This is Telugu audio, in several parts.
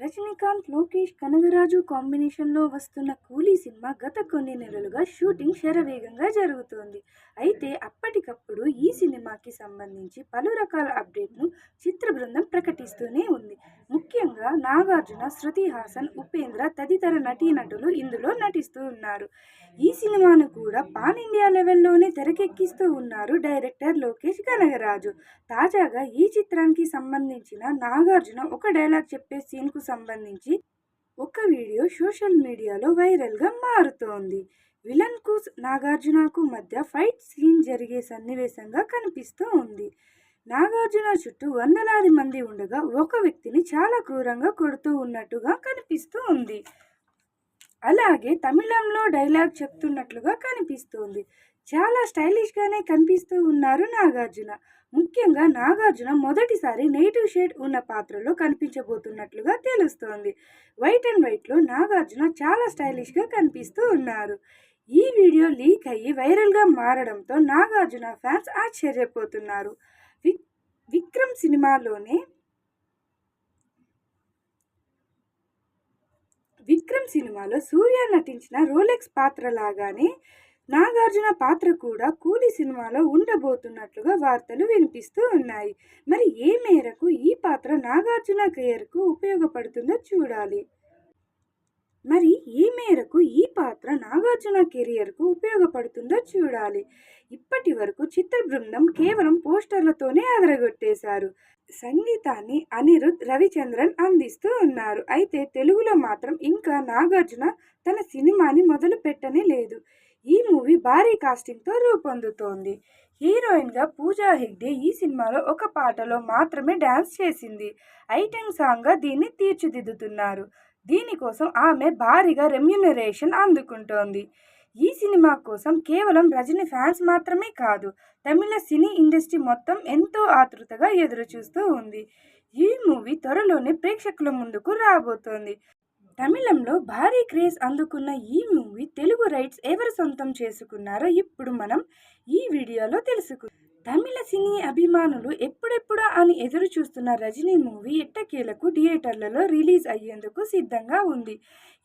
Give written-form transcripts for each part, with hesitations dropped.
రజనీకాంత్, లోకేష్ కనగరాజు కాంబినేషన్లో వస్తున్న కూలీ సినిమా గత కొన్ని నెలలుగా షూటింగ్ శరవేగంగా జరుగుతోంది. అయితే అప్పటికప్పుడు ఈ సినిమాకి సంబంధించి పలు రకాల అప్డేట్ను చిత్ర బృందం ప్రకటిస్తూనే ఉంది. ముఖ్యంగా నాగార్జున, శృతి హాసన్, ఉపేంద్ర తదితర నటీనటులు ఇందులో నటిస్తూ ఉన్నారు. ఈ సినిమాను కూడా పాన్ ఇండియా లెవెల్లోనే తెరకెక్కిస్తూ ఉన్నారు డైరెక్టర్ లోకేష్ కనగరాజు. తాజాగా ఈ చిత్రానికి సంబంధించిన నాగార్జున ఒక డైలాగ్ చెప్పే సీన్కు సంబంధించి ఒక వీడియో సోషల్ మీడియాలో వైరల్గా మారుతోంది. విలన్కు నాగార్జునకు మధ్య ఫైట్ సీన్ జరిగే సన్నివేశంగా కనిపిస్తూ ఉంది. నాగార్జున చుట్టూ వందలాది మంది ఉండగా ఒక వ్యక్తిని చాలా క్రూరంగా కొడుతూ ఉన్నట్టుగా కనిపిస్తూ ఉంది. అలాగే తమిళంలో డైలాగ్ చెప్తున్నట్లుగా కనిపిస్తోంది. చాలా స్టైలిష్గానే కనిపిస్తూ ఉన్నారు నాగార్జున. ముఖ్యంగా నాగార్జున మొదటిసారి నెగిటివ్ షేడ్ ఉన్న పాత్రలో కనిపించబోతున్నట్లుగా తెలుస్తోంది. వైట్ అండ్ వైట్లో నాగార్జున చాలా స్టైలిష్గా కనిపిస్తూ ఉన్నారు. ఈ వీడియో లీక్ అయ్యి వైరల్గా మారడంతో నాగార్జున ఫ్యాన్స్ ఆశ్చర్యపోతున్నారు. విక్రమ్ సినిమాలో సూర్య నటించిన రోలెక్స్ పాత్ర లాగానే నాగార్జున పాత్ర కూడా కూలీ సినిమాలో ఉండబోతున్నట్లుగా వార్తలు వినిపిస్తూ ఉన్నాయి. మరి ఏ మేరకు ఈ పాత్ర నాగార్జున కెరియర్కు ఉపయోగపడుతుందో చూడాలి. ఇప్పటి వరకు చిత్ర బృందం కేవలం పోస్టర్లతోనే అదరగొట్టేశారు. సంగీతాన్ని అనిరుద్ రవిచంద్రన్ అందిస్తూ ఉన్నారు. అయితే తెలుగులో మాత్రం ఇంకా నాగార్జున తన సినిమాని మొదలు పెట్టనే లేదు. ఈ మూవీ భారీ కాస్టింగ్తో రూపొందుతోంది. హీరోయిన్గా పూజా హెగ్డే ఈ సినిమాలో ఒక పాటలో మాత్రమే డ్యాన్స్ చేసింది. ఐటెం సాంగ్గా దీన్ని తీర్చిదిద్దుతున్నారు. దీనికోసం ఆమె భారీగా రెమ్యూనరేషన్ అందుకుంటోంది. ఈ సినిమా కోసం కేవలం రజనీ ఫ్యాన్స్ మాత్రమే కాదు, తమిళ సినీ ఇండస్ట్రీ మొత్తం ఎంతో ఆతృతగా ఎదురుచూస్తూ ఉంది. ఈ మూవీ త్వరలోనే ప్రేక్షకుల ముందుకు రాబోతోంది. తమిళంలో భారీ క్రేజ్ అందుకున్న ఈ మూవీ తెలుగు రైట్స్ ఎవరు సొంతం చేసుకున్నారో ఇప్పుడు మనం ఈ వీడియోలో తెలుసుకుందాం. తమిళ సినీ అభిమానులు ఎప్పుడెప్పుడా అని ఎదురు చూస్తున్న రజనీ మూవీ ఎట్టకేలకు థియేటర్లలో రిలీజ్ అయ్యేందుకు సిద్ధంగా ఉంది.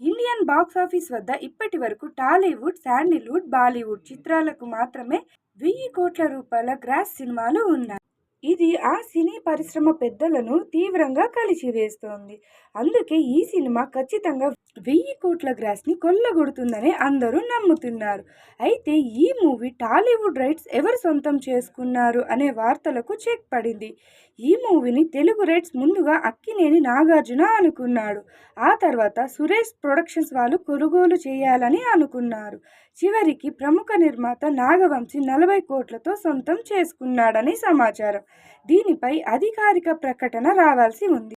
ఇండియన్ బాక్సాఫీస్ వద్ద ఇప్పటి వరకు టాలీవుడ్, శాండిల్వుడ్, బాలీవుడ్ చిత్రాలకు మాత్రమే 1000 కోట్ల రూపాయల గ్రాస్ సినిమాలు ఉన్నాయి. ఇది ఆ సినీ పరిశ్రమ పెద్దలను తీవ్రంగా కలిచివేస్తోంది. అందుకే ఈ సినిమా ఖచ్చితంగా 1000 కోట్ల గ్రాస్ని కొల్లగొడుతుందని అందరూ నమ్ముతున్నారు. అయితే ఈ మూవీ టాలీవుడ్ రైట్స్ ఎవరు సొంతం చేసుకున్నారు అనే వార్తలకు చెక్ పడింది. ఈ మూవీని తెలుగు రైట్స్ ముందుగా అక్కినేని నాగార్జున అనుకున్నాడు. ఆ తర్వాత సురేష్ ప్రొడక్షన్స్ వాళ్ళు కొనుగోలు చేయాలని అనుకున్నారు. చివరికి ప్రముఖ నిర్మాత నాగవంశీ 40 కోట్లతో సొంతం చేసుకున్నాడని సమాచారం. దీనిపై అధికారిక ప్రకటన రావాల్సి ఉంది.